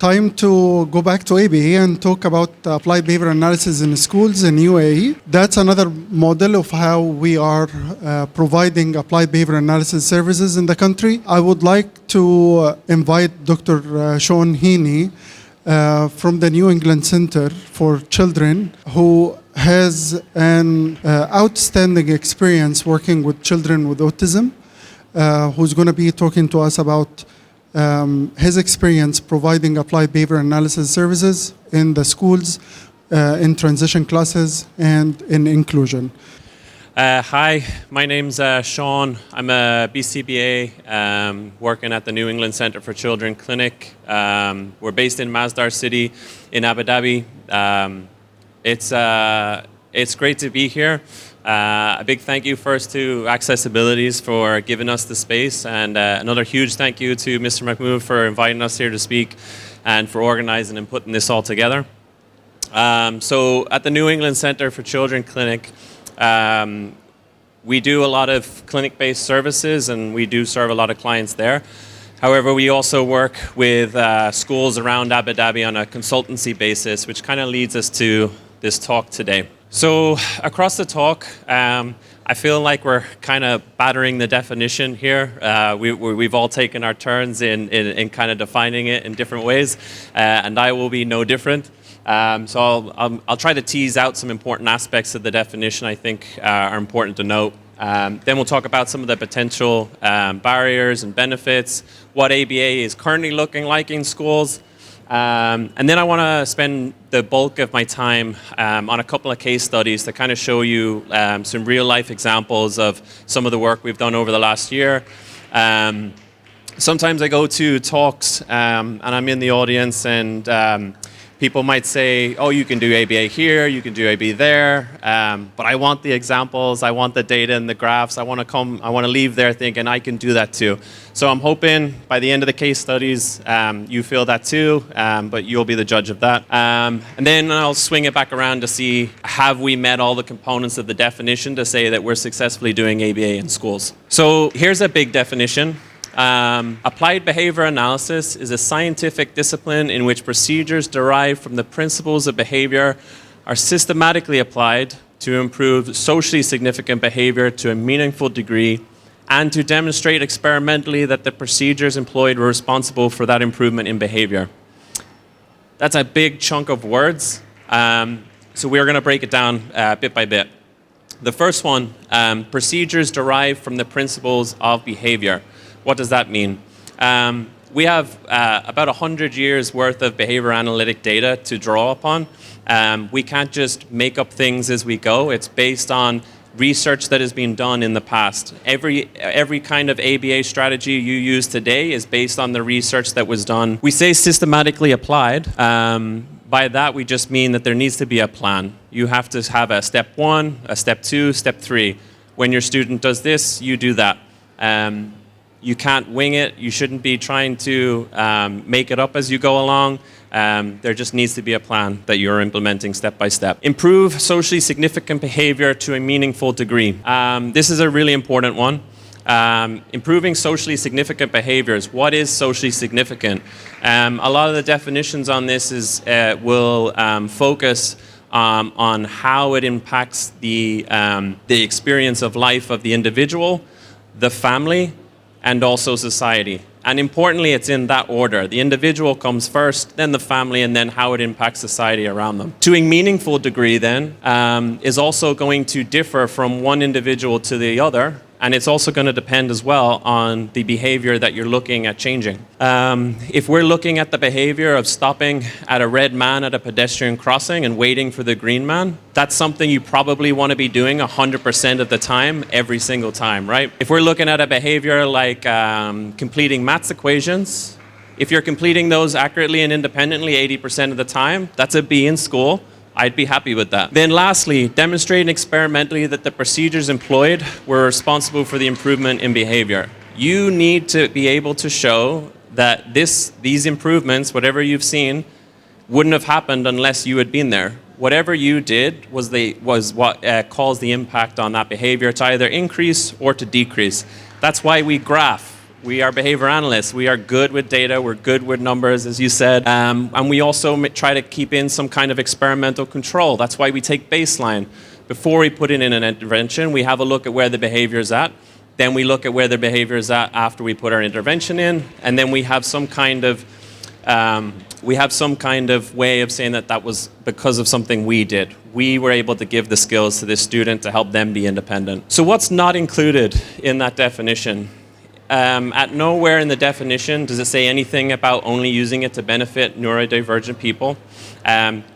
time to go back to ABA and talk about applied behavior analysis in schools in UAE. That's another model of how we are providing applied behavior analysis services in the country. I would like to invite Dr. Sean Heaney from the New England Center for Children, who has an outstanding experience working with children with autism, who's going to be talking to us about his experience providing applied behavior analysis services in the schools, in transition classes, and in inclusion. Hi, my name's Sean. I'm a BCBA working at the New England Center for Children Clinic. We're based in Masdar City in Abu Dhabi. It's great to be here. A big thank you first to AccessAbilities for giving us the space, and another huge thank you to Mr. Mahmoud for inviting us here to speak and for organizing and putting this all together. So at the New England Center for Children Clinic, we do a lot of clinic-based services and we do serve a lot of clients there. However, we also work with schools around Abu Dhabi on a consultancy basis, which kind of leads us to this talk today. So across the talk, I feel like we're kind of battering the definition here. We've all taken our turns in kind of defining it in different ways, and I will be no different. So I'll try to tease out some important aspects of the definition I think are important to note. Then we'll talk about some of the potential barriers and benefits, what ABA is currently looking like in schools. And then I want to spend the bulk of my time on a couple of case studies to kind of show you some real life examples of some of the work we've done over the last year. Sometimes I go to talks and I'm in the audience and people might say, oh, you can do ABA here, you can do ABA there, but I want the examples, I want the data and the graphs, I want to leave there thinking I can do that too. So I'm hoping by the end of the case studies, you feel that too, but you'll be the judge of that. And then I'll swing it back around to see, have we met all the components of the definition to say that we're successfully doing ABA in schools? So here's a big definition. Applied behavior analysis is a scientific discipline in which procedures derived from the principles of behavior are systematically applied to improve socially significant behavior to a meaningful degree and to demonstrate experimentally that the procedures employed were responsible for that improvement in behavior. That's a big chunk of words, so we're going to break it down bit by bit. The first one, procedures derived from the principles of behavior. What does that mean? We have about 100 years worth of behavior analytic data to draw upon. We can't just make up things as we go. It's based on research that has been done in the past. Every kind of ABA strategy you use today is based on the research that was done. We say systematically applied. By that, we just mean that there needs to be a plan. You have to have a step 1, a step 2, step 3. When your student does this, you do that. You can't wing it. You shouldn't be trying to make it up as you go along. There just needs to be a plan that you're implementing step by step. Improve socially significant behavior to a meaningful degree. This is a really important one. Improving socially significant behaviors. What is socially significant? A lot of the definitions on this will focus on how it impacts the experience of life of the individual, the family, and also society. And importantly, it's in that order. The individual comes first, then the family, and then how it impacts society around them. To a meaningful degree then, is also going to differ from one individual to the other, and it's also going to depend as well on the behavior that you're looking at changing. If we're looking at the behavior of stopping at a red man at a pedestrian crossing and waiting for the green man, that's something you probably want to be doing 100% of the time, every single time, right? If we're looking at a behavior like completing maths equations, if you're completing those accurately and independently 80% of the time, that's a B in school. I'd be happy with that. Then lastly, demonstrating experimentally that the procedures employed were responsible for the improvement in behavior. You need to be able to show that these improvements, whatever you've seen, wouldn't have happened unless you had been there. Whatever you did was what caused the impact on that behavior to either increase or to decrease. That's why we graph. We are behavior analysts. We are good with data. We're good with numbers, as you said. And we also try to keep in some kind of experimental control. That's why we take baseline. Before we put in an intervention, we have a look at where the behavior is at. Then we look at where the behavior is at after we put our intervention in. And then we have some kind of way of saying that that was because of something we did. We were able to give the skills to this student to help them be independent. So what's not included in that definition? At nowhere in the definition does it say anything about only using it to benefit neurodivergent people.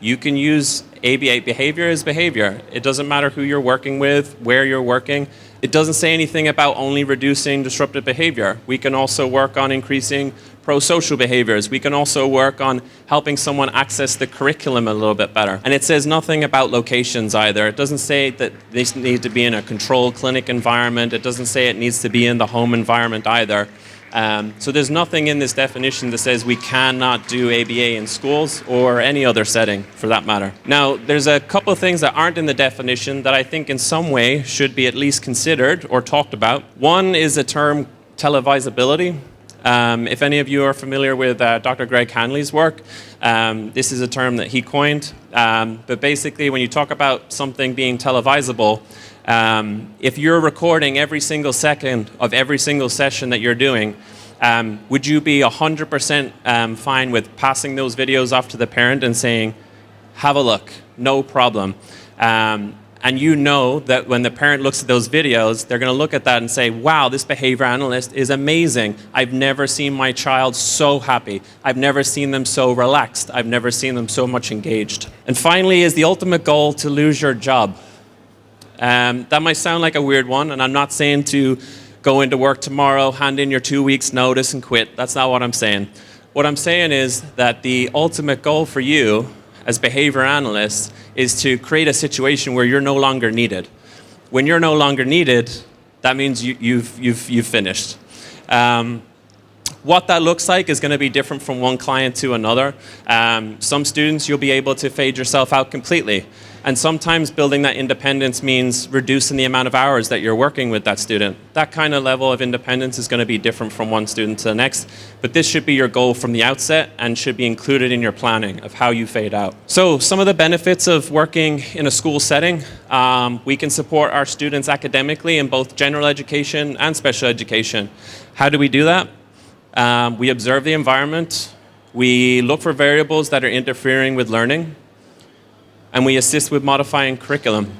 You can use ABA behavior as behavior. It doesn't matter who you're working with, where you're working. It doesn't say anything about only reducing disruptive behavior. We can also work on increasing pro-social behaviors. We can also work on helping someone access the curriculum a little bit better. And it says nothing about locations either. It doesn't say that they need to be in a controlled clinic environment. It doesn't say it needs to be in the home environment either. So there's nothing in this definition that says we cannot do ABA in schools or any other setting for that matter. Now, there's a couple of things that aren't in the definition that I think in some way should be at least considered or talked about. One is the term televisability. If any of you are familiar with Dr. Greg Hanley's work, this is a term that he coined. But basically, when you talk about something being televisable, if you're recording every single second of every single session that you're doing, would you be 100% fine with passing those videos off to the parent and saying, have a look, no problem? And you know that when the parent looks at those videos, they're going to look at that and say, wow, this behavior analyst is amazing. I've never seen my child so happy. I've never seen them so relaxed. I've never seen them so much engaged. And finally, is the ultimate goal to lose your job? That might sound like a weird one, and I'm not saying to go into work tomorrow, hand in your 2 weeks notice and quit. That's not what I'm saying. What I'm saying is that the ultimate goal for you as behavior analysts is to create a situation where you're no longer needed. When you're no longer needed, that means you've finished. What that looks like is going to be different from one client to another. Some students, you'll be able to fade yourself out completely. And sometimes building that independence means reducing the amount of hours that you're working with that student. That kind of level of independence is going to be different from one student to the next. But this should be your goal from the outset and should be included in your planning of how you fade out. So some of the benefits of working in a school setting, we can support our students academically in both general education and special education. How do we do that? We observe the environment. We look for variables that are interfering with learning. And we assist with modifying curriculum.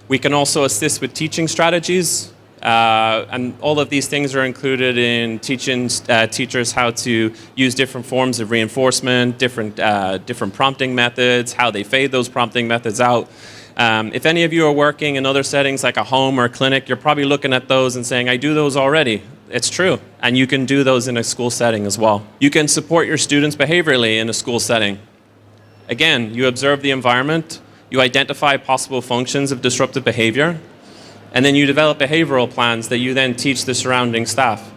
We can also assist with teaching strategies. And all of these things are included in teaching teachers how to use different forms of reinforcement, different prompting methods, how they fade those prompting methods out. If any of you are working in other settings like a home or a clinic, you're probably looking at those and saying, I do those already. It's true. And you can do those in a school setting as well. You can support your students behaviorally in a school setting. Again, you observe the environment, you identify possible functions of disruptive behavior, and then you develop behavioral plans that you then teach the surrounding staff.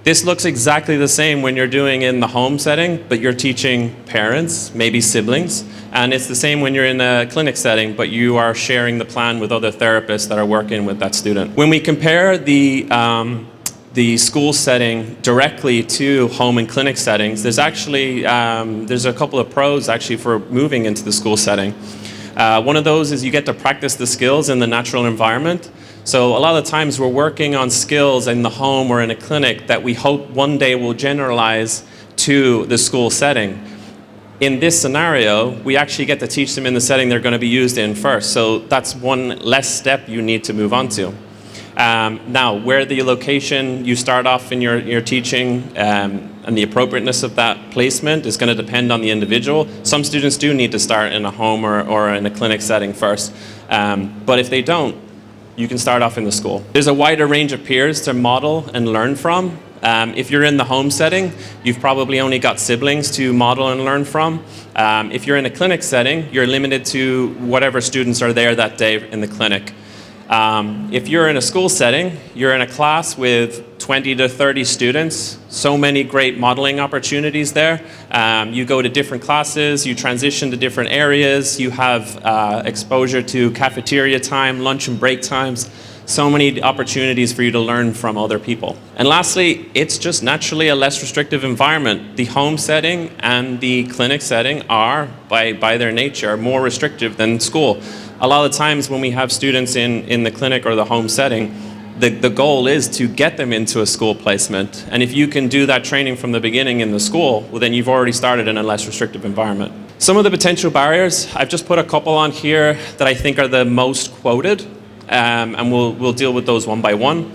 This looks exactly the same when you're doing in the home setting, but you're teaching parents, maybe siblings, and it's the same when you're in a clinic setting, but you are sharing the plan with other therapists that are working with that student. When we compare the school setting directly to home and clinic settings, there's actually there's a couple of pros actually for moving into the school setting. One of those is you get to practice the skills in the natural environment. So a lot of the times we're working on skills in the home or in a clinic that we hope one day will generalize to the school setting. In this scenario, we actually get to teach them in the setting they're going to be used in first. So that's one less step you need to move on to. Now, where the location you start off in your teaching and the appropriateness of that placement is going to depend on the individual. Some students do need to start in a home or in a clinic setting first. But if they don't, you can start off in the school. There's a wider range of peers to model and learn from. If you're in the home setting, you've probably only got siblings to model and learn from. If you're in a clinic setting, you're limited to whatever students are there that day in the clinic. If you're in a school setting, you're in a class with 20 to 30 students, so many great modeling opportunities there. You go to different classes, you transition to different areas, you have exposure to cafeteria time, lunch and break times. So many opportunities for you to learn from other people. And lastly, it's just naturally a less restrictive environment. The home setting and the clinic setting are, by their nature, more restrictive than school. A lot of times when we have students in the clinic or the home setting, the goal is to get them into a school placement. And if you can do that training from the beginning in the school, well, then you've already started in a less restrictive environment. Some of the potential barriers, I've just put a couple on here that I think are the most quoted, and we'll deal with those one by one.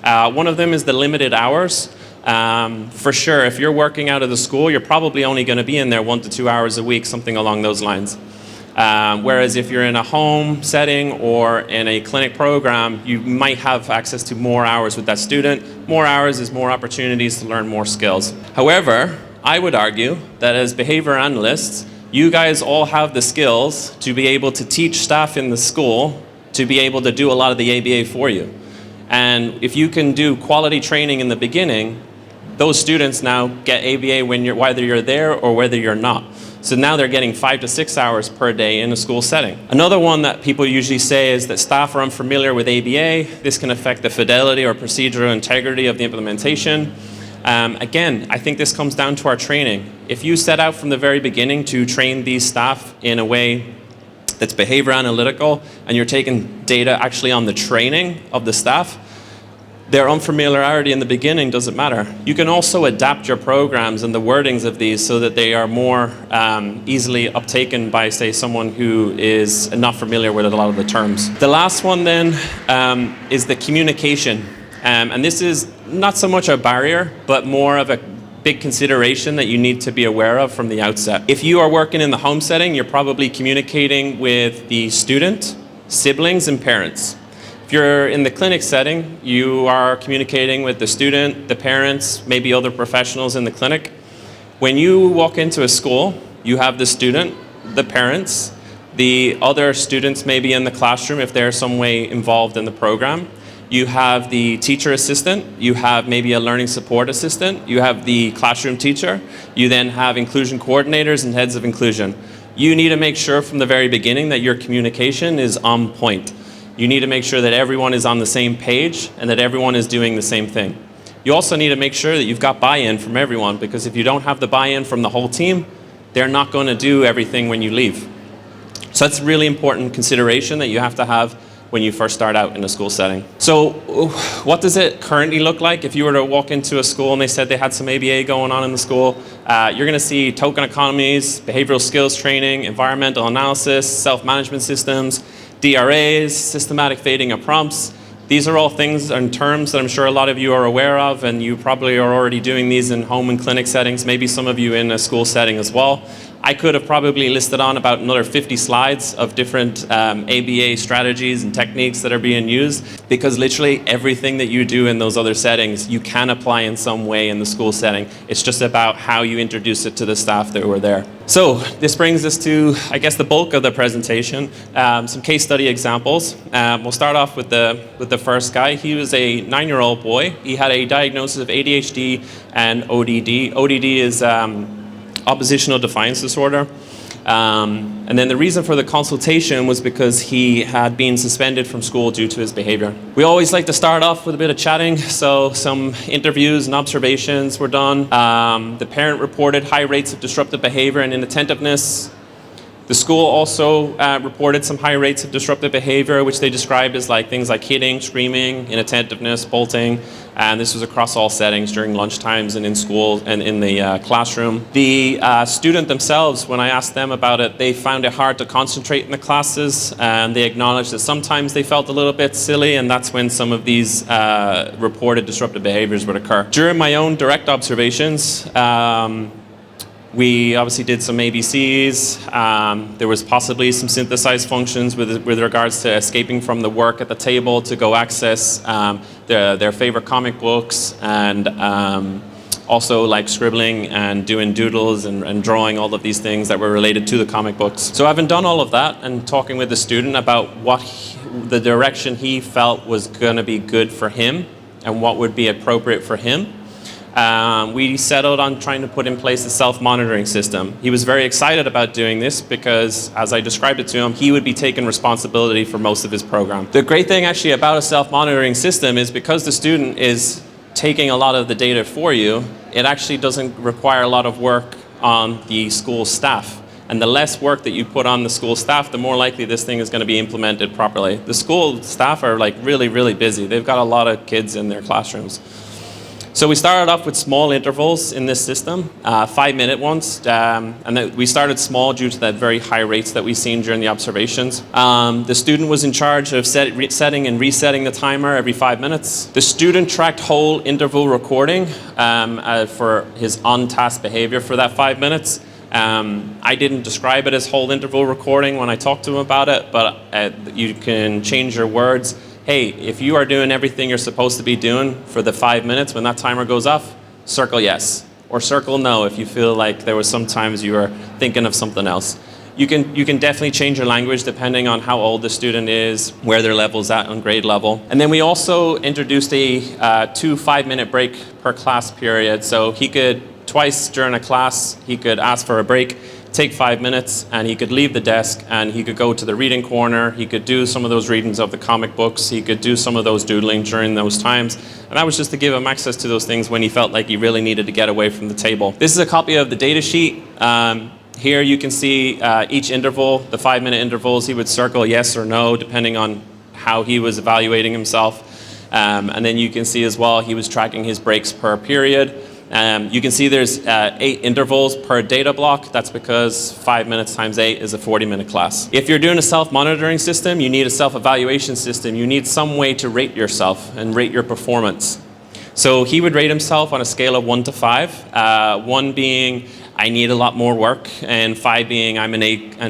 One of them is the limited hours. For sure, if you're working out of the school, you're probably only going to be in there 1 to 2 hours a week, something along those lines. Whereas if you're in a home setting or in a clinic program, you might have access to more hours with that student. More hours is more opportunities to learn more skills. However, I would argue that as behavior analysts, you guys all have the skills to be able to teach staff in the school to be able to do a lot of the ABA for you. And if you can do quality training in the beginning, those students now get ABA whether you're there or whether you're not. So now they're getting 5 to 6 hours per day in a school setting. Another one that people usually say is that staff are unfamiliar with ABA. This can affect the fidelity or procedural integrity of the implementation. Again, I think this comes down to our training. If you set out from the very beginning to train these staff in a way that's behavior analytical, and you're taking data actually on the training of the staff, their unfamiliarity in the beginning doesn't matter. You can also adapt your programs and the wordings of these so that they are more easily uptaken by, say, someone who is not familiar with a lot of the terms. The last one then is the communication. And this is not so much a barrier, but more of a big consideration that you need to be aware of from the outset. If you are working in the home setting, you're probably communicating with the student, siblings, and parents. If you're in the clinic setting, you are communicating with the student, the parents, maybe other professionals in the clinic. When you walk into a school, you have the student, the parents, the other students maybe in the classroom if they're some way involved in the program. You have the teacher assistant, you have maybe a learning support assistant, you have the classroom teacher, you then have inclusion coordinators and heads of inclusion. You need to make sure from the very beginning that your communication is on point. You need to make sure that everyone is on the same page and that everyone is doing the same thing. You also need to make sure that you've got buy-in from everyone, because if you don't have the buy-in from the whole team, they're not going to do everything when you leave. So that's a really important consideration that you have to have when you first start out in a school setting. So what does it currently look like? If you were to walk into a school and they said they had some ABA going on in the school, you're going to see token economies, behavioral skills training, environmental analysis, self-management systems, DRAs, systematic fading of prompts. These are all things and terms that I'm sure a lot of you are aware of, and you probably are already doing these in home and clinic settings, maybe some of you in a school setting as well. I could have probably listed on about another 50 slides of different ABA strategies and techniques that are being used, because literally everything that you do in those other settings you can apply in some way in the school setting. It's just about how you introduce it to the staff that were there. So this brings us to, I guess, the bulk of the presentation, some case study examples. We'll start off with the first guy. He was a 9-year-old boy. He had a diagnosis of ADHD and ODD. ODD is oppositional defiance disorder. And then the reason for the consultation was because he had been suspended from school due to his behavior. We always like to start off with a bit of chatting, so some interviews and observations were done. The parent reported high rates of disruptive behavior and inattentiveness. The school also reported some high rates of disruptive behavior, which they described as like things like hitting, screaming, inattentiveness, bolting, and this was across all settings during lunch times and in school and in the classroom. The student themselves, when I asked them about it, they found it hard to concentrate in the classes, and they acknowledged that sometimes they felt a little bit silly, and that's when some of these reported disruptive behaviors would occur. During my own direct observations, we obviously did some ABCs. There was possibly some synthesized functions with regards to escaping from the work at the table to go access their favorite comic books, and also like scribbling and doing doodles and drawing all of these things that were related to the comic books. So having done all of that and talking with the student about the direction he felt was going to be good for him and what would be appropriate for him, we settled on trying to put in place a self-monitoring system. He was very excited about doing this because, as I described it to him, he would be taking responsibility for most of his program. The great thing actually about a self-monitoring system is because the student is taking a lot of the data for you, it actually doesn't require a lot of work on the school staff. And the less work that you put on the school staff, the more likely this thing is going to be implemented properly. The school staff are like really, really busy. They've got a lot of kids in their classrooms. So we started off with small intervals in this system, 5-minute ones, and then we started small due to that very high rates that we've seen during the observations. The student was in charge of setting and resetting the timer every 5 minutes. The student tracked whole interval recording for his on-task behavior for that 5 minutes. I didn't describe it as whole interval recording when I talked to him about it, but you can change your words. Hey, if you are doing everything you're supposed to be doing for the 5 minutes when that timer goes off, circle yes. Or circle no if you feel like there was sometimes you were thinking of something else. You can definitely change your language depending on how old the student is, where their level's at on grade level. And then we also introduced a 2 5-minute break per class period. So he could, twice during a class, he could ask for a break, take 5 minutes, and he could leave the desk and he could go to the reading corner. He could do some of those readings of the comic books. He could do some of those doodling during those times. And that was just to give him access to those things when he felt like he really needed to get away from the table. This is a copy of the data sheet. Here you can see each interval, the 5-minute intervals, he would circle yes or no depending on how he was evaluating himself. And then you can see as well he was tracking his breaks per period. You can see there's 8 intervals per data block. That's because 5 minutes times 8 is a 40-minute class. If you're doing a self-monitoring system, you need a self-evaluation system. You need some way to rate yourself and rate your performance. So he would rate himself on a scale of 1 to 5, 1 being I need a lot more work, and 5 being I'm an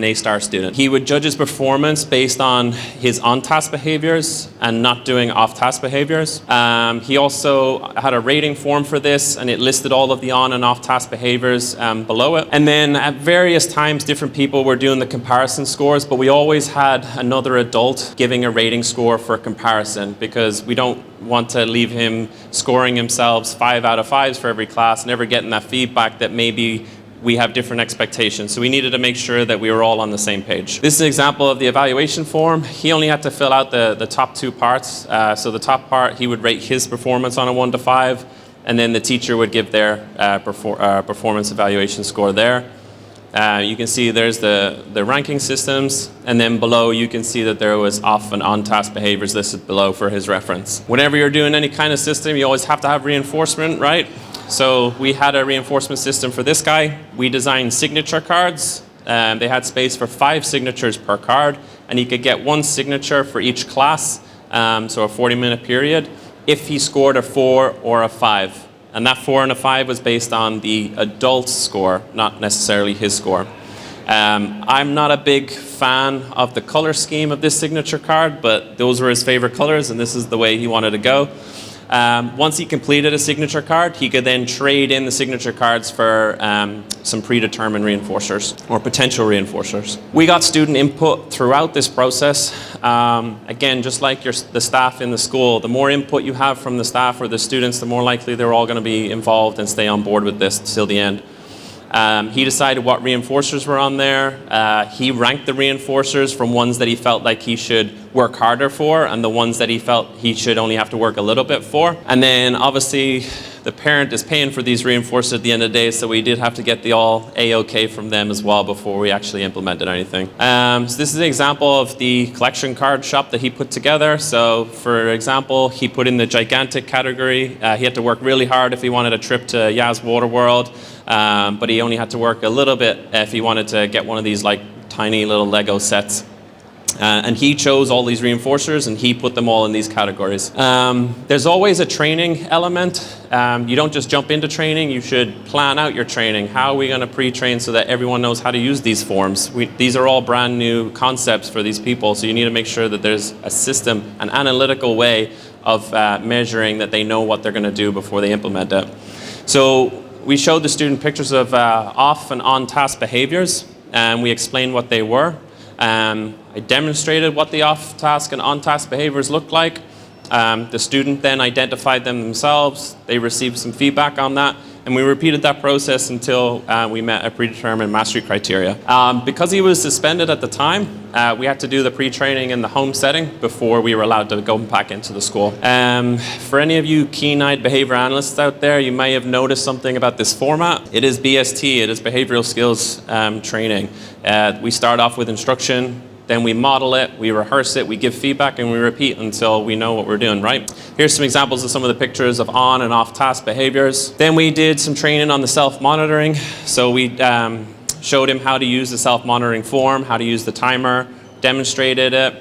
A-star student. He would judge his performance based on his on-task behaviors and not doing off-task behaviors. He also had a rating form for this, and it listed all of the on and off-task behaviors below it. And then at various times, different people were doing the comparison scores, but we always had another adult giving a rating score for comparison because we don't want to leave him scoring himself 5 out of 5s for every class, never getting that feedback that maybe we have different expectations. So we needed to make sure that we were all on the same page. This is an example of the evaluation form. He only had to fill out the top 2 parts. So the top part, he would rate his performance on a 1 to 5, and then the teacher would give their performance evaluation score there. You can see there's the ranking systems, and then below you can see that there was off and on task behaviors listed below for his reference. Whenever you're doing any kind of system, you always have to have reinforcement, right? So we had a reinforcement system for this guy. We designed signature cards. They had space for 5 signatures per card, and he could get 1 signature for each class, so a 40-minute period, if he scored a 4 or a 5. And that 4 and a 5 was based on the adult score, not necessarily his score. I'm not a big fan of the color scheme of this signature card, but those were his favorite colors, and this is the way he wanted to go. Once he completed a signature card, he could then trade in the signature cards for some predetermined reinforcers or potential reinforcers. We got student input throughout this process. Again, just like the staff in the school, the more input you have from the staff or the students, the more likely they're all going to be involved and stay on board with this till the end. He decided what reinforcers were on there. He ranked the reinforcers from ones that he felt like he should work harder for and the ones that he felt he should only have to work a little bit for. And then obviously the parent is paying for these reinforcers at the end of the day, so we did have to get the all A-OK from them as well before we actually implemented anything. So this is an example of the collection card shop that he put together. So for example, he put in the gigantic category. He had to work really hard if he wanted a trip to Yas Water World. But he only had to work a little bit if he wanted to get one of these like tiny little Lego sets. And he chose all these reinforcers and he put them all in these categories. There's always a training element. You don't just jump into training, you should plan out your training. How are we going to pre-train so that everyone knows how to use these forms? These are all brand new concepts for these people, so you need to make sure that there's a system, an analytical way of measuring that they know what they're going to do before they implement it. So we showed the student pictures of off and on task behaviors, and we explained what they were. I demonstrated what the off task and on task behaviors looked like, The student then identified them themselves. They received some feedback on that. And we repeated that process until we met a predetermined mastery criteria. Because he was suspended at the time, we had to do the pre-training in the home setting before we were allowed to go back into the school. For any of you keen-eyed behavior analysts out there, you may have noticed something about this format. It is BST, it is behavioral skills training. We start off with instruction, then we model it, we rehearse it, we give feedback, and we repeat until we know what we're doing, right? Here's some examples of some of the pictures of on and off task behaviors. Then we did some training on the self-monitoring. So we showed him how to use the self-monitoring form, how to use the timer, demonstrated it.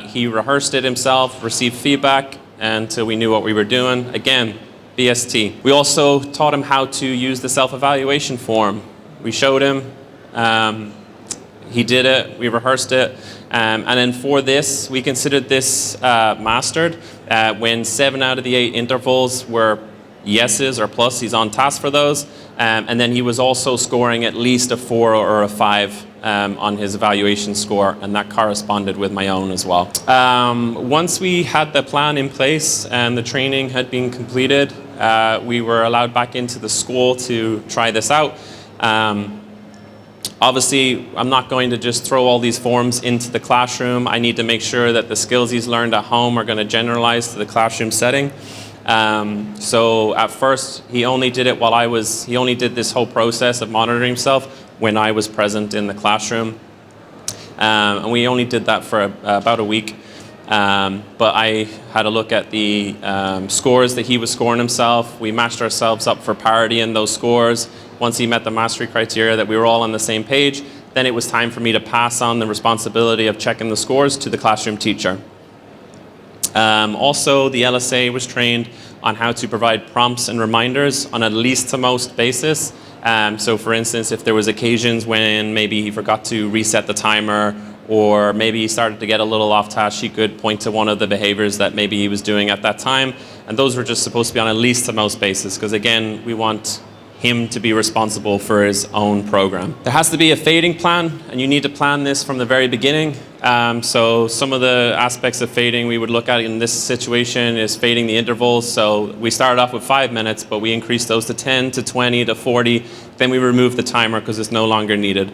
He rehearsed it himself, received feedback until we knew what we were doing. Again, BST. We also taught him how to use the self-evaluation form. We showed him, he did it, we rehearsed it, and then for this, we considered this mastered when 7 out of the 8 intervals were yeses or plus, he's on task for those, and then he was also scoring at least a 4 or a 5 on his evaluation score, and that corresponded with my own as well. Once we had the plan in place and the training had been completed, we were allowed back into the school to try this out. Obviously, I'm not going to just throw all these forms into the classroom. I need to make sure that the skills he's learned at home are going to generalize to the classroom setting. So at first, he only did it he only did this whole process of monitoring himself when I was present in the classroom. And we only did that for about a week. But I had a look at the scores that he was scoring himself. We matched ourselves up for parity in those scores. Once he met the mastery criteria that we were all on the same page, then it was time for me to pass on the responsibility of checking the scores to the classroom teacher. Also, the LSA was trained on how to provide prompts and reminders on a least to most basis. So for instance, if there was occasions when maybe he forgot to reset the timer, or maybe he started to get a little off task, he could point to one of the behaviors that maybe he was doing at that time. And those were just supposed to be on a least to most basis, because again, we want him to be responsible for his own program. There has to be a fading plan, and you need to plan this from the very beginning. So some of the aspects of fading we would look at in this situation is fading the intervals. So we started off with 5 minutes, but we increased those to 10, to 20, to 40. Then we removed the timer because it's no longer needed.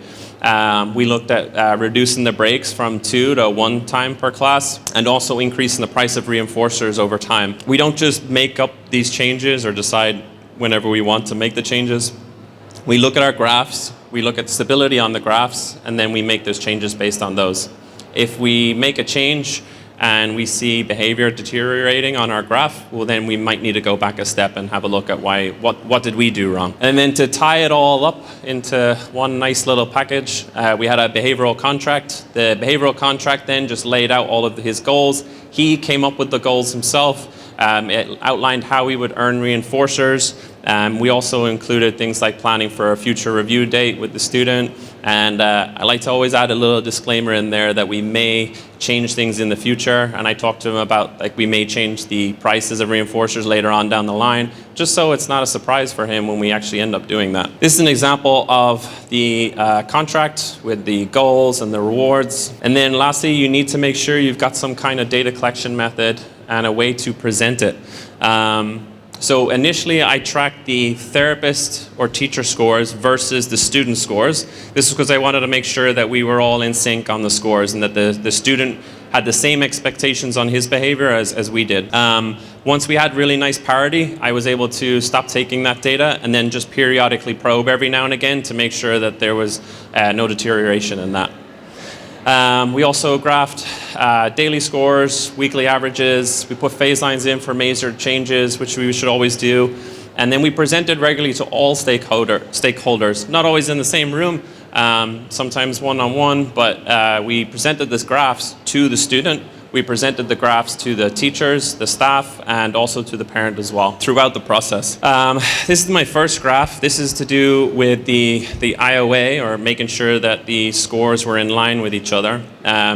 We looked at reducing the breaks from 2 to 1 time per class, and also increasing the price of reinforcers over time. We don't just make up these changes or decide whenever we want to make the changes. We look at our graphs, we look at stability on the graphs, and then we make those changes based on those. If we make a change and we see behavior deteriorating on our graph, well then we might need to go back a step and have a look at what did we do wrong. And then to tie it all up into one nice little package, we had a behavioral contract. The behavioral contract then just laid out all of his goals. He came up with the goals himself. It outlined how we would earn reinforcers. We also included things like planning for a future review date with the student. And I like to always add a little disclaimer in there that we may change things in the future. And I talked to him about, like, we may change the prices of reinforcers later on down the line, just so it's not a surprise for him when we actually end up doing that. This is an example of the contract with the goals and the rewards. And then lastly, you need to make sure you've got some kind of data collection method and a way to present it. So initially I tracked the therapist or teacher scores versus the student scores. This is because I wanted to make sure that we were all in sync on the scores, and that the student had the same expectations on his behavior as we did. Once we had really nice parity, I was able to stop taking that data and then just periodically probe every now and again to make sure that there was no deterioration in that. We also graphed daily scores, weekly averages. We put phase lines in for major changes, which we should always do. And then we presented regularly to all stakeholders, not always in the same room, sometimes one-on-one, but we presented these graphs to the student. We presented the graphs to the teachers, the staff, and also to the parent as well throughout the process. This is my first graph. This is to do with the IOA, or making sure that the scores were in line with each other.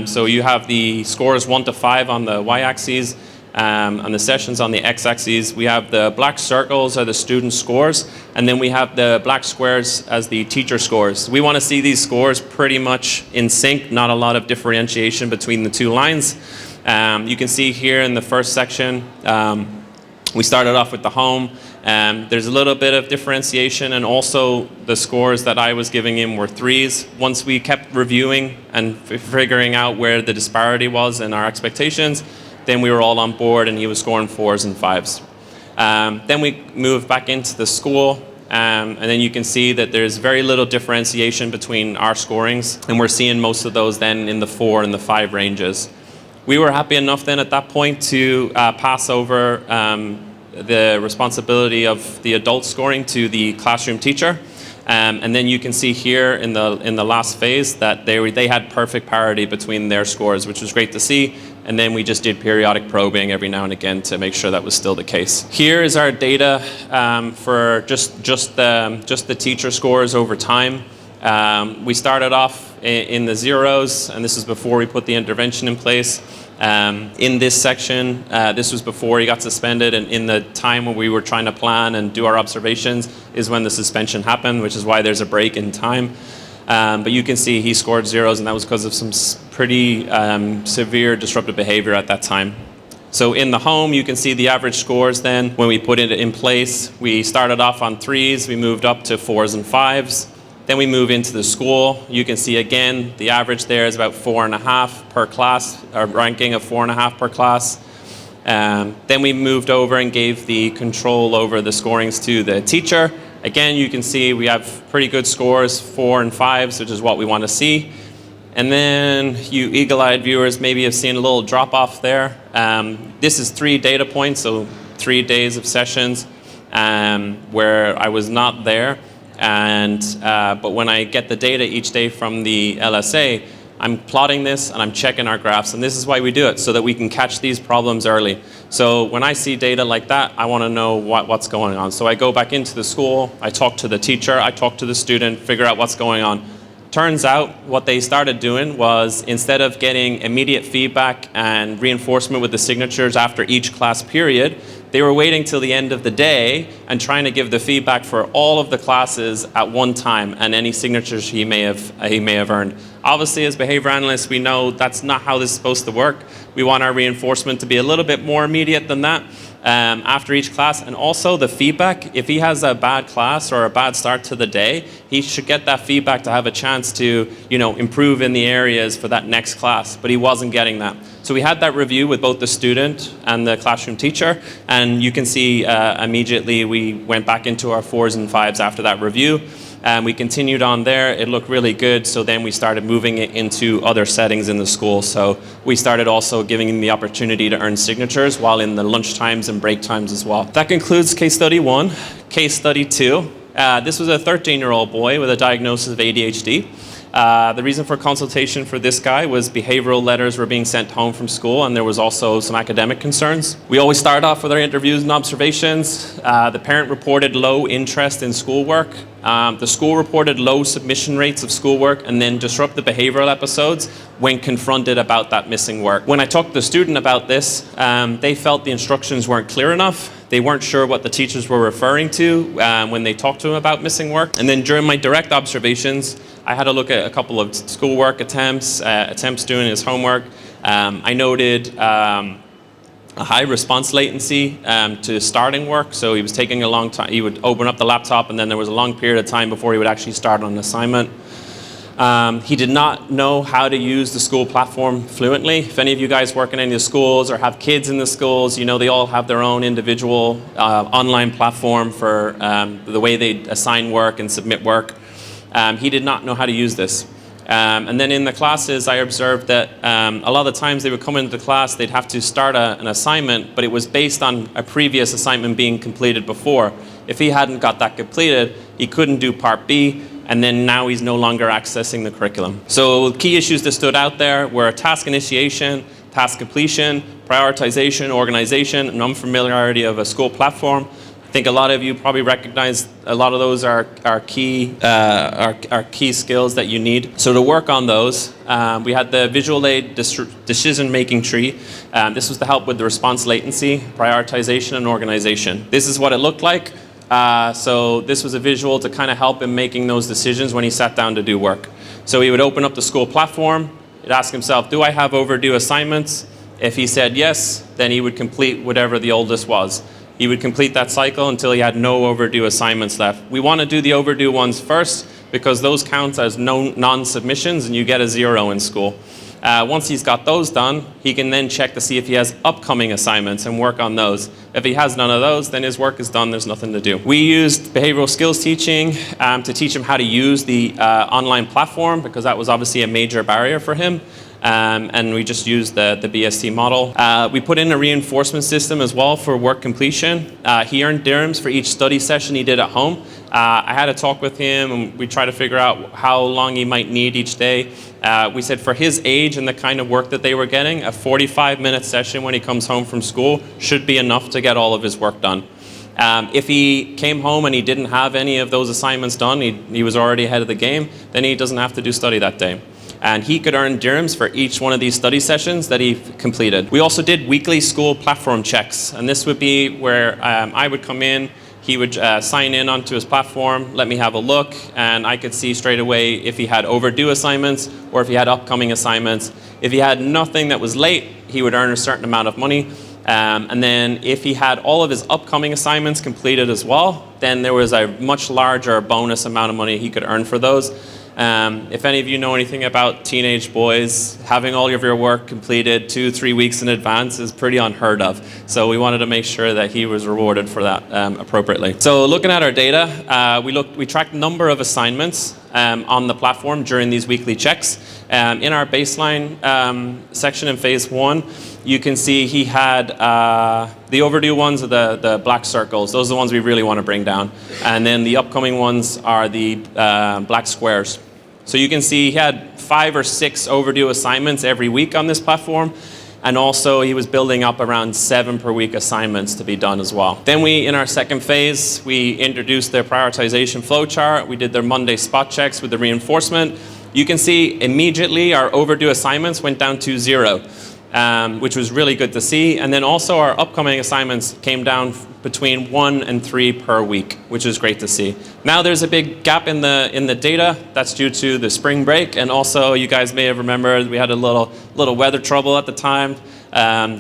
So you have the scores 1 to 5 on the y-axis, and the sessions on the x-axis. We have the black circles are the student scores, and then we have the black squares as the teacher scores. We want to see these scores pretty much in sync, not a lot of differentiation between the two lines. You can see here in the first section, we started off with the home. There's a little bit of differentiation, and also the scores that I was giving him were 3s. Once we kept reviewing and figuring out where the disparity was in our expectations, then we were all on board and he was scoring 4s and 5s. Then we moved back into the school, and then you can see that there's very little differentiation between our scorings, and we're seeing most of those then in the 4 and the 5 ranges. We were happy enough then at that point to pass over the responsibility of the adult scoring to the classroom teacher. And then you can see here in the last phase that they had perfect parity between their scores, which was great to see. And then we just did periodic probing every now and again to make sure that was still the case. Here is our data for just the teacher scores over time. We started off in the 0s, and this is before we put the intervention in place. In this section, this was before he got suspended, and in the time when we were trying to plan and do our observations is when the suspension happened, which is why there's a break in time. But you can see he scored 0s, and that was because of some pretty severe disruptive behavior at that time. So in the home, you can see the average scores then. When we put it in place, we started off on 3s, we moved up to 4s and 5s. Then we move into the school. You can see again, the average there is about 4.5 per class, a ranking of 4.5 per class. Then we moved over and gave the control over the scorings to the teacher. Again, you can see we have pretty good scores, 4 and 5s, which is what we want to see. And then you eagle-eyed viewers maybe have seen a little drop-off there. This is 3 data points, so 3 days of sessions where I was not there. But when I get the data each day from the LSA, I'm plotting this and I'm checking our graphs, and this is why we do it, so that we can catch these problems early. So when I see data like that, I want to know what's going on. So I go back into the school, I talk to the teacher, I talk to the student, figure out what's going on. Turns out what they started doing was, instead of getting immediate feedback and reinforcement with the signatures after each class period, they were waiting till the end of the day and trying to give the feedback for all of the classes at one time and any signatures he may have earned. Obviously, as behavior analysts, we know that's not how this is supposed to work. We want our reinforcement to be a little bit more immediate than that after each class. And also the feedback, if he has a bad class or a bad start to the day, he should get that feedback to have a chance to, improve in the areas for that next class. But he wasn't getting that. So we had that review with both the student and the classroom teacher, and you can see immediately we went back into our 4s and 5s after that review. We continued on there. It looked really good, so then we started moving it into other settings in the school. So we started also giving him the opportunity to earn signatures while in the lunch times and break times as well. That concludes case study 1. Case study 2. This was a 13-year-old boy with a diagnosis of ADHD. The reason for consultation for this guy was behavioral letters were being sent home from school, and there was also some academic concerns. We always start off with our interviews and observations. The parent reported low interest in schoolwork. The school reported low submission rates of schoolwork and then disruptive behavioral episodes when confronted about that missing work. When I talked to the student about this, they felt the instructions weren't clear enough. They weren't sure what the teachers were referring to when they talked to him about missing work. And then during my direct observations, I had a look at a couple of schoolwork attempts doing his homework. I noted a high response latency to starting work. So he was taking a long time. He would open up the laptop and then there was a long period of time before he would actually start on an assignment. He did not know how to use the school platform fluently. If any of you guys work in any of the schools or have kids in the schools, they all have their own individual online platform for the way they assign work and submit work. He did not know how to use this. And then in the classes, I observed that a lot of the times they would come into the class, they'd have to start an assignment, but it was based on a previous assignment being completed before. If he hadn't got that completed, he couldn't do part B, and then now he's no longer accessing the curriculum. So key issues that stood out there were task initiation, task completion, prioritization, organization, and unfamiliarity of a school platform. I think a lot of you probably recognize a lot of those are key skills that you need. So to work on those, we had the visual aid decision-making tree. This was to help with the response latency, prioritization, and organization. This is what it looked like. So this was a visual to kind of help him making those decisions when he sat down to do work. So he would open up the school platform, he'd ask himself, do I have overdue assignments? If he said yes, then he would complete whatever the oldest was. He would complete that cycle until he had no overdue assignments left. We want to do the overdue ones first because those count as non-submissions and you get a 0 in school. Once he's got those done, he can then check to see if he has upcoming assignments and work on those. If he has none of those, then his work is done, there's nothing to do. We used behavioral skills teaching to teach him how to use the online platform because that was obviously a major barrier for him. And we just used the BST model. We put in a reinforcement system as well for work completion. He earned dirhams for each study session he did at home. I had a talk with him and we tried to figure out how long he might need each day. We said for his age and the kind of work that they were getting, a 45-minute session when he comes home from school should be enough to get all of his work done. If he came home and he didn't have any of those assignments done, he was already ahead of the game, then he doesn't have to do study that day. And he could earn dirhams for each one of these study sessions that he completed. We also did weekly school platform checks, and this would be where I would come in, he would sign in onto his platform, let me have a look, and I could see straight away if he had overdue assignments or if he had upcoming assignments. If he had nothing that was late, he would earn a certain amount of money. And then if he had all of his upcoming assignments completed as well, then there was a much larger bonus amount of money he could earn for those. If any of you know anything about teenage boys, having all of your work completed 2-3 weeks in advance is pretty unheard of. So we wanted to make sure that he was rewarded for that appropriately. So looking at our data, we tracked the number of assignments on the platform during these weekly checks. In our baseline section in phase 1, you can see he had the overdue ones are the black circles. Those are the ones we really want to bring down. And then the upcoming ones are the black squares. So you can see he had 5 or 6 overdue assignments every week on this platform. And also he was building up around 7 per week assignments to be done as well. Then in our second phase, we introduced their prioritization flowchart. We did their Monday spot checks with the reinforcement. You can see immediately our overdue assignments went down to 0. Which was really good to see. And then also our upcoming assignments came down between 1 and 3 per week, which is great to see. Now there's a big gap in the data. That's due to the spring break. And also you guys may have remembered we had a little weather trouble at the time.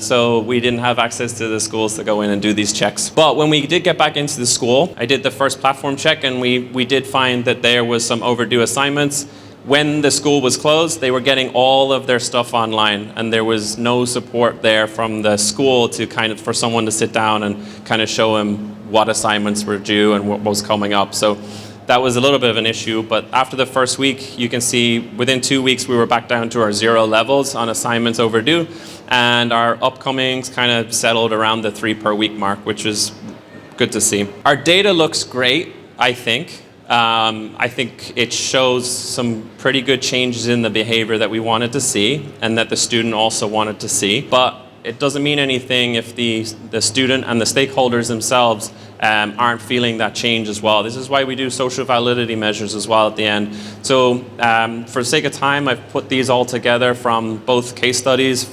So we didn't have access to the schools to go in and do these checks. But when we did get back into the school, I did the first platform check and we did find that there was some overdue assignments. When the school was closed, they were getting all of their stuff online and there was no support there from the school to for someone to sit down and kind of show them what assignments were due and what was coming up. So that was a little bit of an issue, but after the first week, you can see within 2 weeks, we were back down to our 0 levels on assignments overdue and our upcomings kind of settled around the 3 per week mark, which is good to see. Our data looks great, I think. I think it shows some pretty good changes in the behavior that we wanted to see and that the student also wanted to see. But it doesn't mean anything if the student and the stakeholders themselves aren't feeling that change as well. This is why we do social validity measures as well at the end. So for the sake of time, I've put these all together from both case studies.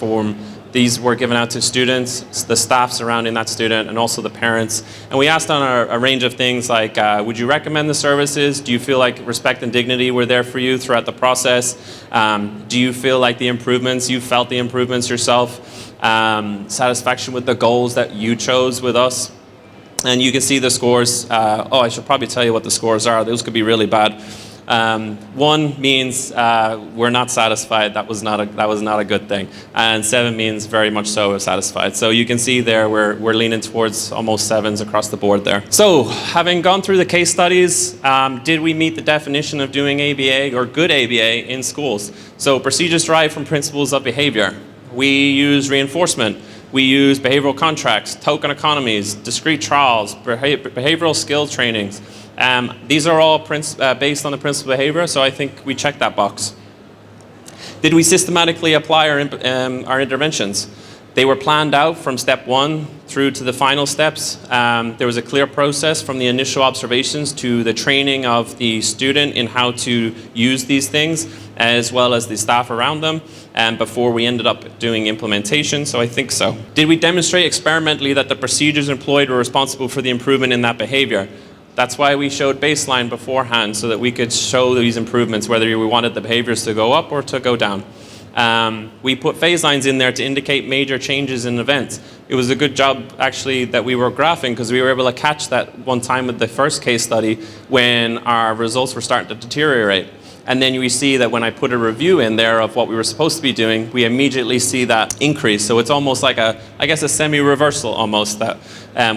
These were given out to students, the staff surrounding that student, and also the parents. And we asked on a range of things like, would you recommend the services? Do you feel like respect and dignity were there for you throughout the process? Do you feel like you felt the improvements yourself? Satisfaction with the goals that you chose with us? And you can see the scores. I should probably tell you what the scores are. Those could be really bad. 1 means we're not satisfied. That was not a good thing. And 7 means very much so satisfied. So you can see there we're leaning towards almost 7s across the board there. So having gone through the case studies, did we meet the definition of doing ABA or good ABA in schools? So procedures derived from principles of behavior. We use reinforcement. We use behavioral contracts, token economies, discrete trials, behavioral skill trainings. These are all based on the principle of behavior, so I think we checked that box. Did we systematically apply our interventions? They were planned out from step 1 through to the final steps. There was a clear process from the initial observations to the training of the student in how to use these things, as well as the staff around them, before we ended up doing implementation, so I think so. Did we demonstrate experimentally that the procedures employed were responsible for the improvement in that behavior? That's why we showed baseline beforehand, so that we could show these improvements, whether we wanted the behaviors to go up or to go down. We put phase lines in there to indicate major changes in events. It was a good job, actually, that we were graphing, because we were able to catch that one time with the first case study when our results were starting to deteriorate. And then we see that when I put a review in there of what we were supposed to be doing, we immediately see that increase. So it's almost like a semi-reversal almost that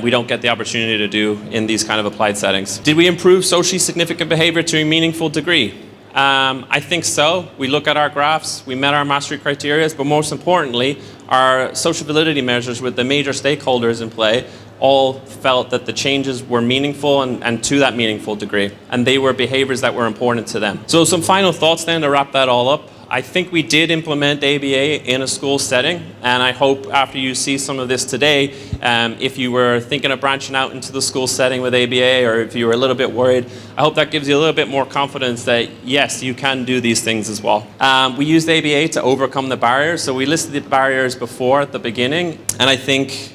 we don't get the opportunity to do in these kind of applied settings. Did we improve socially significant behavior to a meaningful degree? I think so. We look at our graphs, we met our mastery criteria, but most importantly, our sociability measures with the major stakeholders in play all felt that the changes were meaningful and to that meaningful degree. And they were behaviors that were important to them. So some final thoughts then to wrap that all up. I think we did implement ABA in a school setting, and I hope after you see some of this today, if you were thinking of branching out into the school setting with ABA, or if you were a little bit worried, I hope that gives you a little bit more confidence that yes, you can do these things as well. We used ABA to overcome the barriers, so we listed the barriers before at the beginning, and I think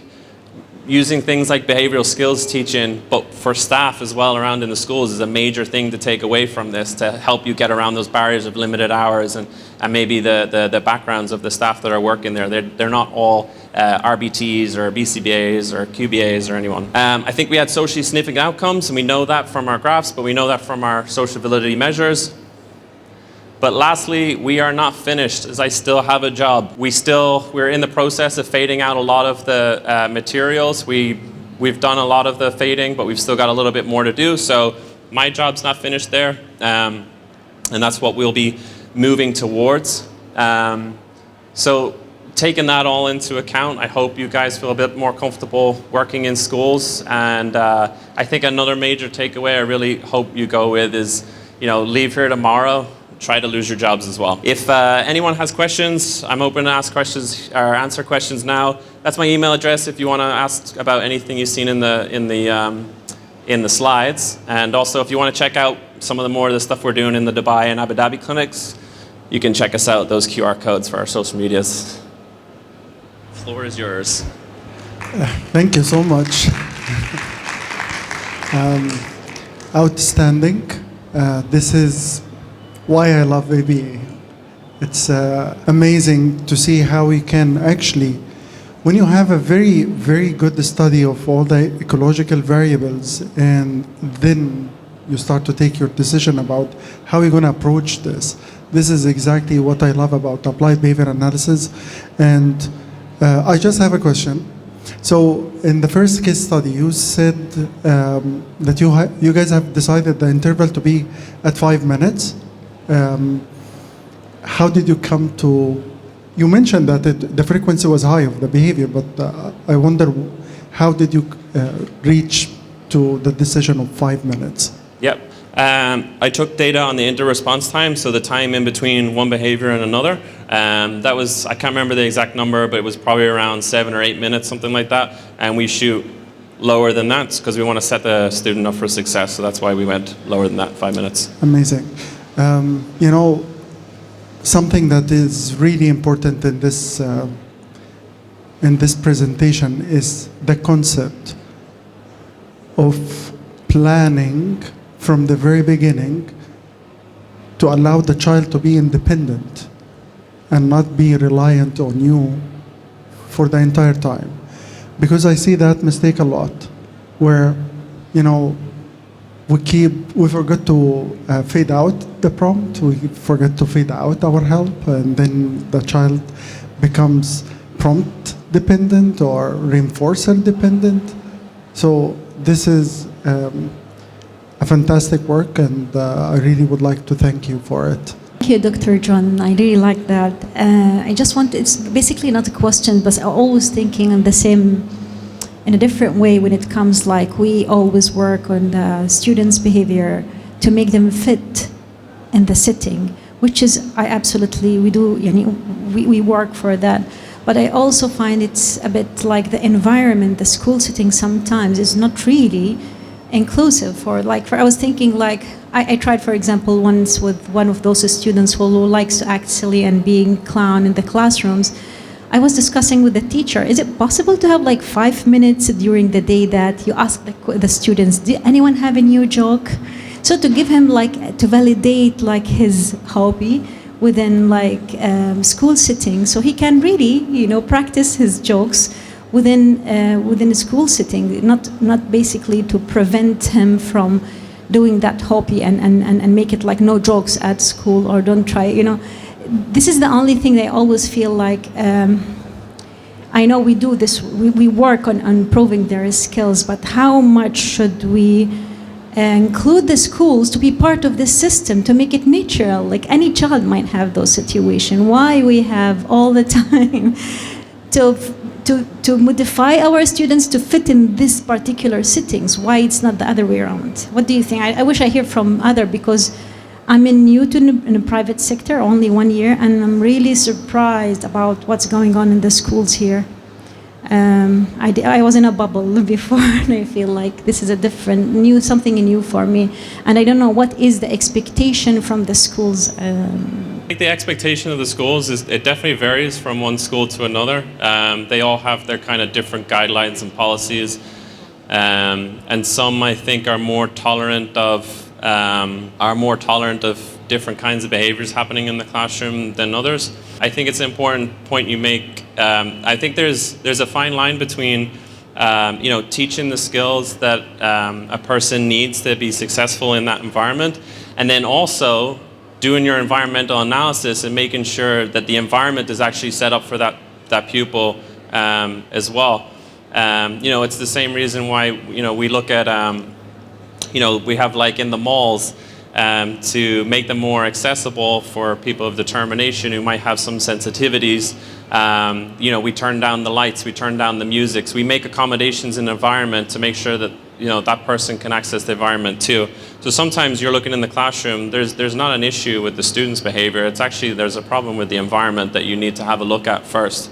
using things like behavioral skills teaching, but for staff as well around in the schools, is a major thing to take away from this to help you get around those barriers of limited hours and maybe the backgrounds of the staff that are working there. They're not all RBTs or BCBAs or QBAs or anyone. I think we had socially significant outcomes, and we know that from our graphs, but we know that from our sociability measures. But lastly, we are not finished, as I still have a job. We're in the process of fading out a lot of the materials. We've done a lot of the fading, but we've still got a little bit more to do. So my job's not finished there, and that's what we'll be moving towards. So taking that all into account, I hope you guys feel a bit more comfortable working in schools. And I think another major takeaway I really hope you go with is, leave here tomorrow, try to lose your jobs as well. If anyone has questions, I'm open to ask questions or answer questions now. That's my email address if you want to ask about anything you've seen in the slides. And also, if you want to check out some of the more of the stuff we're doing in the Dubai and Abu Dhabi clinics, you can check us out, those QR codes for our social medias. The floor is yours. Thank you so much. Outstanding. This is why I love ABA. It's amazing to see how we can actually, when you have a very, very good study of all the ecological variables, and then you start to take your decision about how you're going to approach this. This is exactly what I love about applied behavior analysis. And I just have a question. So in the first case study, you said that you guys have decided the interval to be at 5 minutes. How did you come to, you mentioned that the frequency was high of the behavior, but I wonder how did you reach to the decision of 5 minutes? Yep. I took data on the inter-response time, so the time in between one behavior and another. That was, I can't remember the exact number, but it was probably around 7 or 8 minutes, something like that. And we shoot lower than that because we want to set the student up for success. So that's why we went lower than that, 5 minutes. Amazing. Something that is really important in this presentation is the concept of planning from the very beginning to allow the child to be independent and not be reliant on you for the entire time. Because I see that mistake a lot, where, we forget to fade out the prompt, we forget to fade out our help, and then the child becomes prompt dependent or reinforcer dependent. So this is a fantastic work, and I really would like to thank you for it. Thank you, Dr. John. I really like that. I just want, it's basically not a question, but I'm always thinking in in a different way when it comes, like we always work on the students' behavior to make them fit in the setting, which is, we do, we work for that. But I also find it's a bit like the environment, the school setting sometimes is not really inclusive. I was thinking, I tried, for example, once with one of those students who likes to act silly and being clown in the classrooms. I was discussing with the teacher, is it possible to have 5 minutes during the day that you ask the students, do anyone have a new joke? So to give him to validate his hobby, within like school settings, so he can really, you know, practice his jokes within a school setting, not basically to prevent him from doing that hobby and make it like no jokes at school, or don't try, you know. This is the only thing I always feel like, I know we do this, we work on improving their skills, but how much should we include the schools to be part of this system, to make it natural? Like any child might have those situations. Why we have all the time to modify our students to fit in this particular settings? Why it's not the other way around? What do you think? I wish I hear from other, because I'm in the private sector only 1 year, and I'm really surprised about what's going on in the schools here. I was in a bubble before, and I feel like this is a different, something new for me. And I don't know what is the expectation from the schools. I think the expectation of the schools is, it definitely varies from one school to another. They all have their kind of different guidelines and policies. And some, I think, are more tolerant of different kinds of behaviors happening in the classroom than others. I think it's an important point you make. I think there's a fine line between teaching the skills that a person needs to be successful in that environment, and then also doing your environmental analysis and making sure that the environment is actually set up for that pupil as well. It's the same reason why we look at we have, like, in the malls, to make them more accessible for people of determination who might have some sensitivities. We turn down the lights, we turn down the music. So we make accommodations in the environment to make sure that that person can access the environment too. So sometimes you're looking in the classroom, there's not an issue with the student's behavior. It's actually, there's a problem with the environment that you need to have a look at first.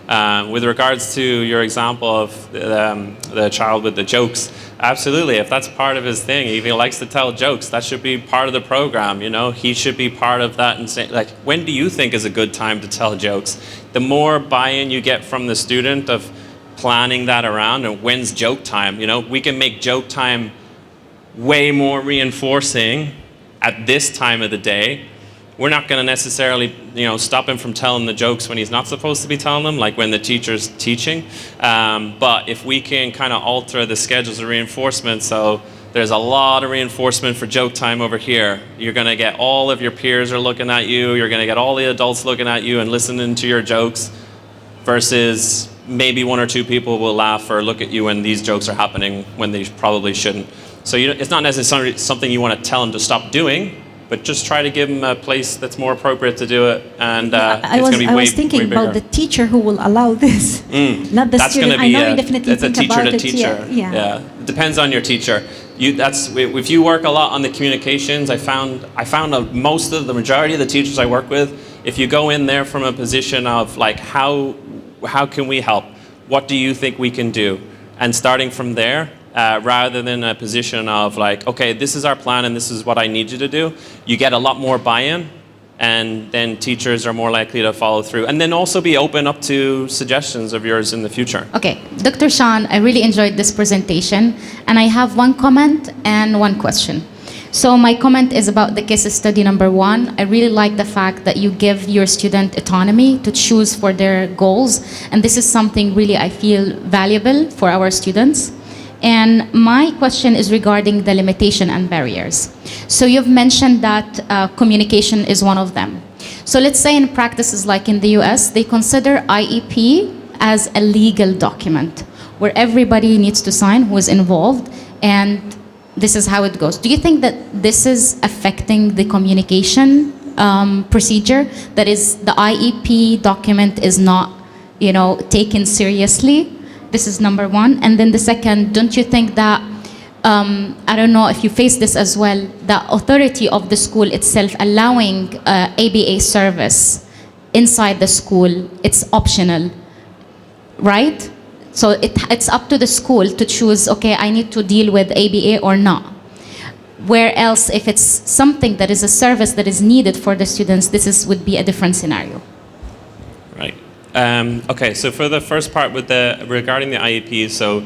With regards to your example of the child with the jokes, absolutely, if that's part of his thing, if he likes to tell jokes, that should be part of the program, he should be part of that, and say, like, when do you think is a good time to tell jokes? The more buy-in you get from the student of planning that around, and when's joke time, we can make joke time way more reinforcing at this time of the day. We're not going to necessarily, stop him from telling the jokes when he's not supposed to be telling them, like when the teacher's teaching. But if we can kind of alter the schedules of reinforcement, so there's a lot of reinforcement for joke time over here. You're going to get all of your peers are looking at you. You're going to get all the adults looking at you and listening to your jokes, versus maybe one or two people will laugh or look at you when these jokes are happening when they probably shouldn't. So it's not necessarily something you want to tell them to stop doing, but just try to give them a place that's more appropriate to do it, and I was thinking about the teacher who will allow this, not the that's student. Be, I know you definitely it's think a teacher about to it. teacher. Yeah. It depends on your teacher. If you work a lot on the communications, I found most of the majority of the teachers I work with, if you go in there from a position of like, how can we help? What do you think we can do? And starting from there, rather than a position of like, okay, this is our plan and this is what I need you to do, you get a lot more buy-in, and then teachers are more likely to follow through, and then also be open up to suggestions of yours in the future. Okay, Dr. Sean, I really enjoyed this presentation, and I have one comment and one question. So my comment is about the case study number 1. I really like the fact that you give your student autonomy to choose for their goals, and this is something really I feel valuable for our students. And my question is regarding the limitation and barriers. So you've mentioned that communication is one of them. So let's say in practices like in the US, they consider IEP as a legal document where everybody needs to sign who is involved, and this is how it goes. Do you think that this is affecting the communication procedure? That is, the IEP document is not, taken seriously? This is number 1. And then the second, don't you think that, I don't know if you face this as well, the authority of the school itself allowing ABA service inside the school, it's optional, right? So it's up to the school to choose, okay, I need to deal with ABA or not. Where else, if it's something that is a service that is needed for the students, would be a different scenario. Right. Okay, so for the first part regarding the IEP, so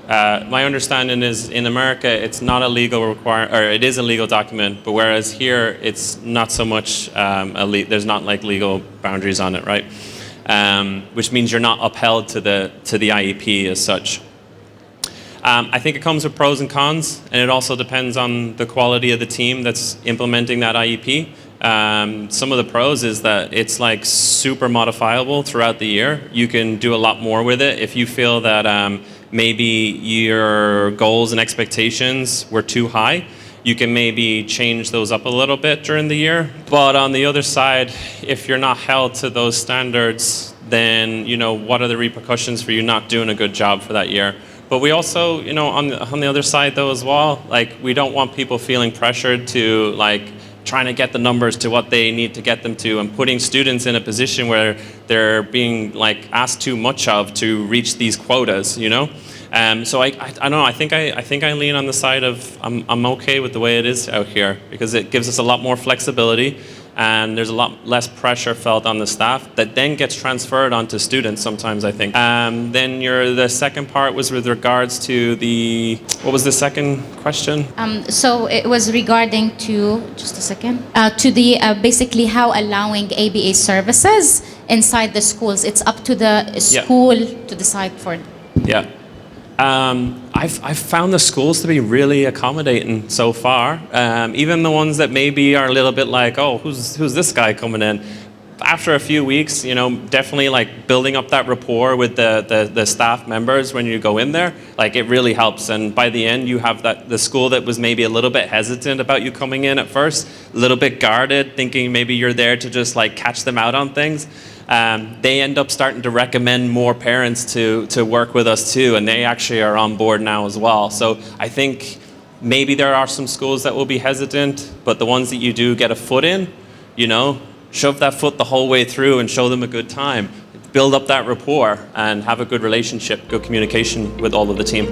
My understanding is in America it's not a legal or it is a legal document, but whereas here it's not so much there's not like legal boundaries on it, right? Which means you're not upheld to the IEP as such. I think it comes with pros and cons, and it also depends on the quality of the team that's implementing that IEP. Some of the pros is that it's like super modifiable throughout the year. You can do a lot more with it if you feel that maybe your goals and expectations were too high. You can maybe change those up a little bit during the year. But on the other side, if you're not held to those standards, then, you know, what are the repercussions for you not doing a good job for that year? But we also, you know, on the other side though as well, like we don't want people feeling pressured to like trying to get the numbers to what they need to get them to, and putting students in a position where they're being like asked too much of to reach these quotas, you know? So I don't know, I think I lean on the side of I'm okay with the way it is out here, because it gives us a lot more flexibility and there's a lot less pressure felt on the staff that then gets transferred onto students sometimes, I think. Then the second part was with regards to what was the second question? So it was regarding to, just a second, to the basically how allowing ABA services inside the schools. It's up to the school to decide for. Yeah. I've found the schools to be really accommodating so far. Even the ones that maybe are a little bit like, oh, who's this guy coming in? After a few weeks, you know, definitely like building up that rapport with the staff members when you go in there, like it really helps. And by the end, you have the school that was maybe a little bit hesitant about you coming in at first, a little bit guarded, thinking maybe you're there to just like catch them out on things. They end up starting to recommend more parents to work with us too, and they actually are on board now as well. So I think maybe there are some schools that will be hesitant, but the ones that you do get a foot in, you know, shove that foot the whole way through and show them a good time. Build up that rapport and have a good relationship, good communication with all of the team.